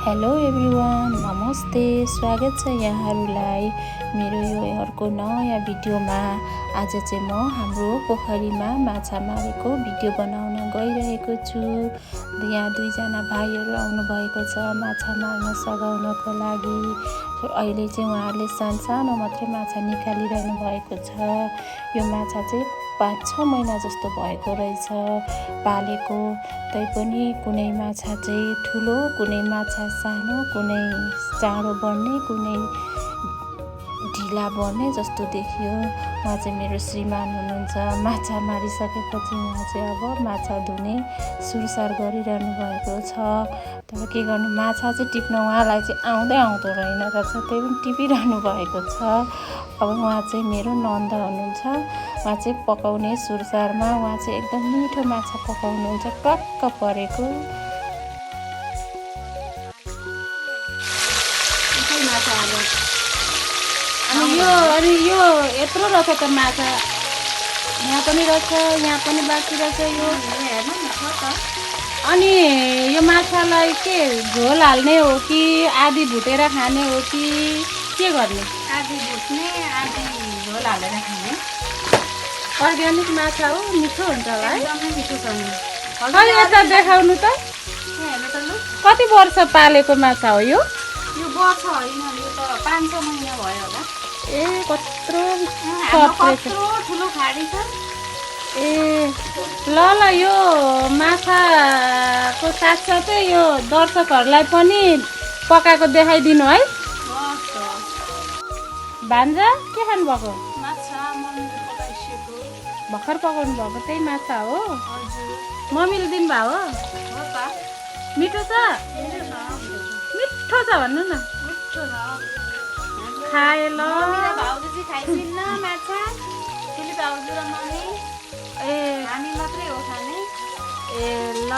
Hello everyone, नमस्ते। स्वागत छ यहाँहरूलाई मेरो यो अर्को नयाँ भिडियोमा। आज चाहिँ म हाम्रो पोखरीमा माछा मारेको भिडियो बनाउन गइरहेको छु। यहाँ दुईजना भाइहरू आउनुभएको छ माछा मार्न सघाउनको लागि। अहिले चाहिँ उहाँहरूले सानो मात्रै माछा निकालिरहनु भएको छ। यो माछा चाहिँ 5-6 महिना जस्तो भएको रहेछ पालेको। तैपनि कुनै माछा चाहिँ ठुलो, कुनै माछा सानो, कुनै चाँडो बढ्ने, कुनै ढिला बढ्ने जस्तो देखियो। उहाँ चाहिँ मेरो श्रीमान हुनुहुन्छ। माछा मारिसकेपछि उहाँ चाहिँ अब माछा धुने सुरसार गरिरहनु भएको छ। तर के गर्नु, माछा चाहिँ टिप्न उहाँलाई चाहिँ आउँदो रहेन रहेछ, त्यही पनि टिपिरहनु भएको छ। अब उहाँ चाहिँ मेरो नन्द हुनुहुन्छ। उहाँ चाहिँ पकाउने सुरसारमा उहाँ चाहिँ एकदम मिठो माछा पकाउनुहुन्छ, टक्क परेको। अनि यो यत्रो रहेछ त माछा, यहाँ पनि रहेछ, यहाँ पनि बाँकी रहेछ यो हेर्नु न त। अनि यो माछालाई के झोल हाल्ने हो कि आधी भुटेर खाने हो कि के गर्ने? आधी भुट्ने, आधी झोल हालेर खाने। अर्ग्यानिक माछा हो, मिठो हुन्छ होला है? एकदमै मिठो छ नि। खै यता देखाउनु त। हेर्नु त लु, कति वर्ष पालेको माछा हो यो? यो वर्ष होइन, यो त 5-6 महिना भयो होला। ए कत्रो कत्रो ठुलो खाडी छ। ए ल यो माछाको साथसाथै यो दर्शकहरूलाई पनि पकाएको देखाइदिनु है। भान्जा के खानुभएको? माछा मम्मीले पकाइसकेको। भर्खर पकाउनु भएको त्यही माछा हो? हजुर। मम्मीले दिनुभएको हो? हो त। मिठो छ? मिठो छ भन्नु न। मिठो छ। खाए ल। मम्मी र भाउजू चाहिँ खाइदिन्न माछा। ठुली भाउजू र मम्मी। ए हामी मात्रै हो खाने। ए ल।